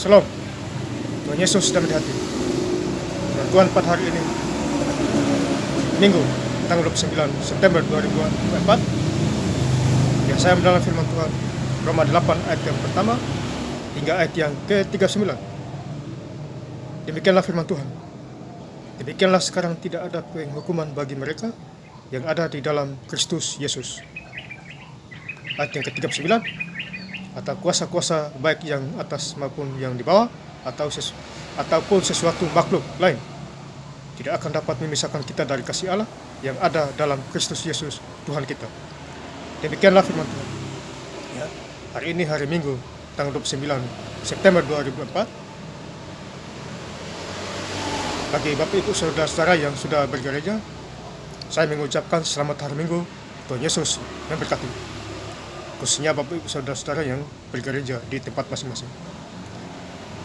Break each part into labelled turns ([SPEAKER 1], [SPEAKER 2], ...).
[SPEAKER 1] Shalom, Tuhan Yesus sudah di hati. Tuhan pada hari ini, Minggu, tanggal 29 September 2024, ya saya mendalam firman Tuhan, Roma 8 ayat yang pertama hingga ayat yang ke-39. Demikianlah firman Tuhan. Demikianlah sekarang tidak ada penghukuman bagi mereka yang ada di dalam Kristus Yesus. Ayat yang ke-39, atau kuasa-kuasa baik yang atas maupun yang di bawah ataupun sesuatu makhluk lain tidak akan dapat memisahkan kita dari kasih Allah yang ada dalam Kristus Yesus Tuhan kita. Demikianlah firman Tuhan. Ya, hari ini hari Minggu tanggal 29 September 2024. Bagi Bapak Ibu Saudara-saudara yang sudah bergereja, saya mengucapkan selamat hari Minggu. Tuhan Yesus memberkati. Khususnya Bapak Ibu Saudara-saudara yang bergereja di tempat masing-masing.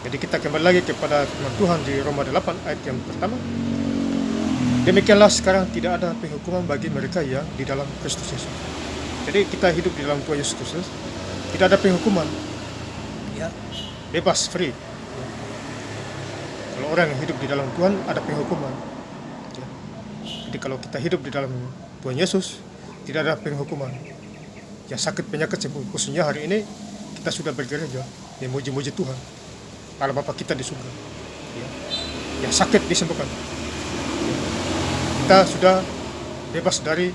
[SPEAKER 1] Jadi kita kembali lagi kepada firman Tuhan di Roma 8 ayat yang pertama. Demikianlah sekarang tidak ada penghukuman bagi mereka yang di dalam Kristus Yesus. Jadi kita hidup di dalam Tuhan Yesus Kristus, tidak ada penghukuman. Ya, bebas, free. Kalau orang yang hidup di dalam Tuhan ada penghukuman. Ya. Jadi kalau kita hidup di dalam Tuhan Yesus tidak ada penghukuman. Ya, sakit penyakit sembuh. Khususnya hari ini kita sudah bergereja, ya, muji-muji Tuhan, Allah Bapa kita di surga. Ya, yang sakit disembuhkan. Ya. Kita sudah bebas dari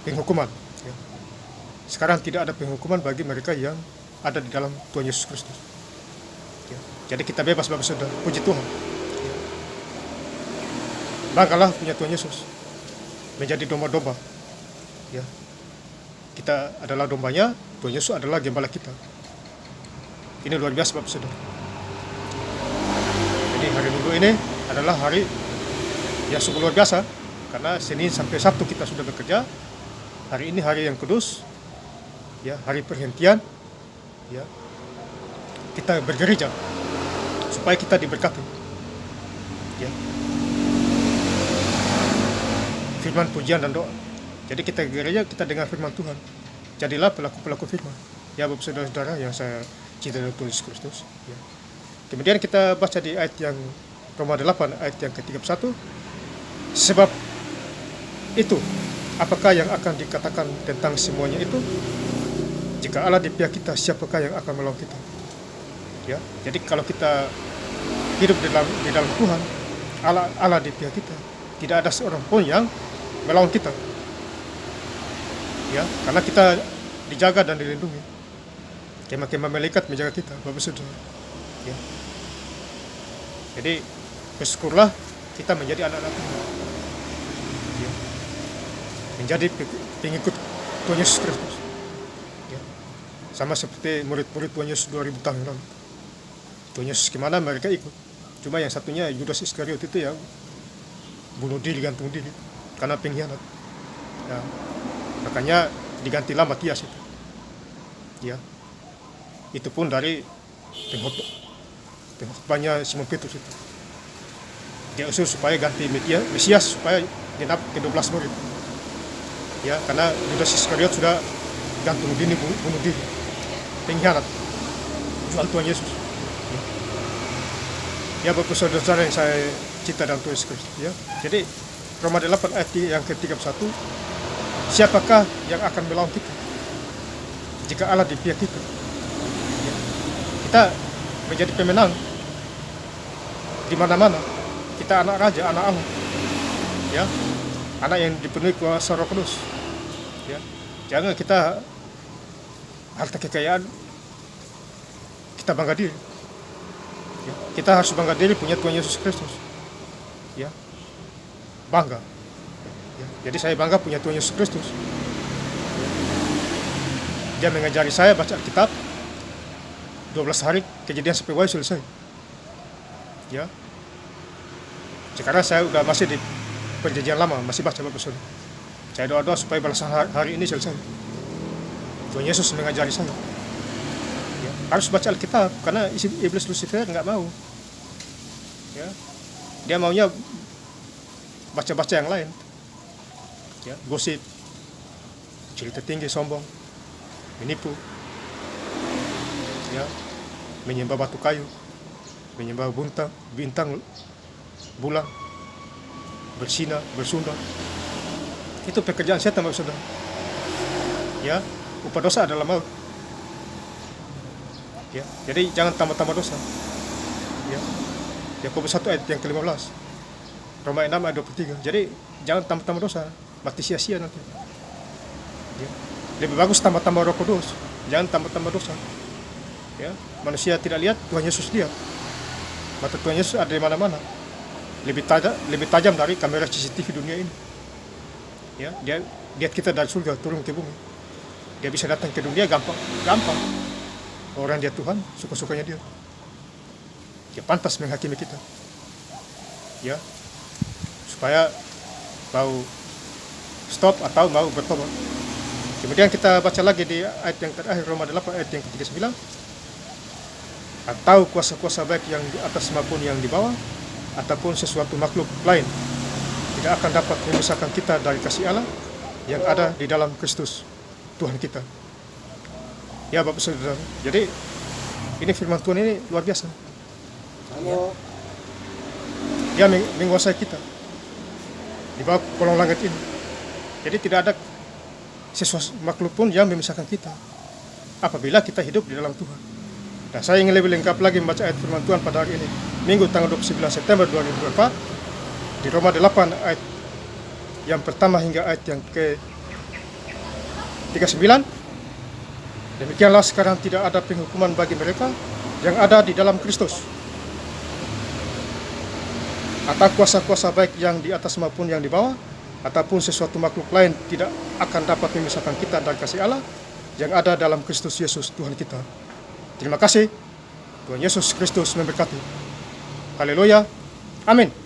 [SPEAKER 1] penghukuman. Ya. Sekarang tidak ada penghukuman bagi mereka yang ada di dalam Tuhan Yesus Kristus. Ya. Jadi kita bebas Bapak Saudara, puji Tuhan. Ya. Banggalah punya Tuhan Yesus, menjadi domba-domba. Ya. Kita adalah dombanya, Tuhan Yesus adalah gembala kita. Ini luar biasa Bapak Saudara. Jadi hari Minggu ini adalah hari yang sungguh luar biasa, karena Senin sampai Sabtu kita sudah bekerja. Hari ini hari yang kudus, ya, hari perhentian, ya. Kita bergereja supaya kita diberkati. Ya. Firman, pujian dan doa. Jadi kita gereja, kita dengar firman Tuhan. Jadilah pelaku-pelaku firman. Ya Bapak Saudara-saudara yang saya cintai dalam Tuhan Yesus Kristus. Ya. Kemudian kita baca di ayat yang Roma 8 ayat yang ke-31. Sebab itu, apakah yang akan dikatakan tentang semuanya itu? Jika Allah di pihak kita, siapakah yang akan melawan kita? Ya. Jadi kalau kita hidup di dalam Tuhan, Allah di pihak kita, tidak ada seorang pun yang melawan kita. Ya, karena kita dijaga dan dilindungi. Kemah-kemah malaikat menjaga kita, Bapak Saudara. Ya. Jadi bersyukurlah kita menjadi anak-anak Tuhan. Ya. Menjadi pengikut Tuhan Yesus Kristus. Ya. Sama seperti murid-murid Tuhan Yesus 2000 tahun lalu. Tuhan Yesus gimana mereka ikut. Cuma yang satunya Yudas Iskariot itu yang bunuh diri, gantung diri karena pengkhianat. Ya. Makanya digantilah Matias itu. Ya. Itu pun dari pengkhotbahnya Simon Petrus itu. Dia usul supaya ganti Mesias supaya genap ke-12 murid. Ya, karena Yudas Iskariot sudah gantung diri, bunuh diri. Pengkhianat. Jual Tuhan Yesus. Ya, Bapak Saudara yang saya cinta dalam Tuhan Yesus. Ya. Jadi Roma 8 ayat yang ke-31. Siapakah yang akan melawan kita jika Allah di pihak kita? Ya. Kita menjadi pemenang di mana-mana. Kita anak raja, anak Allah. Ya. Anak yang dipenuhi kuasa Roh Kudus. Ya. Jangan kita harta kekayaan kita bangga diri. Ya. Kita harus bangga diri punya Tuhan Yesus Kristus. Ya. Bangga. Ya, jadi saya bangga punya Tuhan Yesus Kristus. Dia mengajari saya baca Alkitab 12 hari, Kejadian sampai Wahyu selesai. Ya. Sekarang saya udah masih di perjanjian lama, masih baca Bapak Saudara. Saya doa-doa supaya balasan hari ini selesai. Tuhan Yesus mengajari saya. Ya, harus baca Alkitab, karena iblis Lucifer nggak mau. Ya. Dia maunya baca-baca yang lain. Ya, gosip, cerita tinggi, sombong, menipu, ya, menyembah batu kayu, menyembah bintang, bulan, bersinar, bersundar. Itu pekerjaan setan, Bapak Saudara. Ya, upah dosa adalah maut. Ya, jadi jangan tambah-tambah dosa. Ya. Yakobus 1 ayat yang ke-15. Roma 6 ayat 23. Jadi jangan tambah-tambah dosa, mati sia-sia nanti. Ya. Lebih bagus tambah-tambah Roh Kudus, jangan tambah-tambah dosa. Ya, manusia tidak lihat, Tuhan Yesus lihat. Mata Tuhan Yesus ada di mana-mana. Lebih tajam dari kamera CCTV dunia ini. Ya, dia lihat kita dari surga turun ke bumi. Dia bisa datang ke dunia gampang. Orang dia Tuhan, suka-sukanya dia. Dia pantas menghakimi kita. Ya, supaya mau stop atau mau bertobat. Kemudian kita baca lagi di ayat yang terakhir, Roma 8 ayat yang ke-39. Atau kuasa-kuasa baik yang di atas maupun yang di bawah, ataupun sesuatu makhluk lain, tidak akan dapat memisahkan kita dari kasih Allah yang ada di dalam Kristus Tuhan kita. Ya Bapak Saudara, jadi ini firman Tuhan ini luar biasa. Dia menguasai kita di bawah kolong langit ini. Jadi tidak ada sesuatu makhluk pun yang memisahkan kita apabila kita hidup di dalam Tuhan. Nah, saya ingin lebih lengkap lagi membaca ayat firman Tuhan pada hari ini, Minggu tanggal 29 September 2024, di Roma 8 ayat yang pertama hingga ayat yang ke-39. Demikianlah sekarang tidak ada penghukuman bagi mereka yang ada di dalam Kristus. Atau kuasa-kuasa baik yang di atas maupun yang di bawah, ataupun sesuatu makhluk lain tidak akan dapat memisahkan kita dari kasih Allah yang ada dalam Kristus Yesus Tuhan kita. Terima kasih. Tuhan Yesus Kristus memberkati. Haleluya. Amin.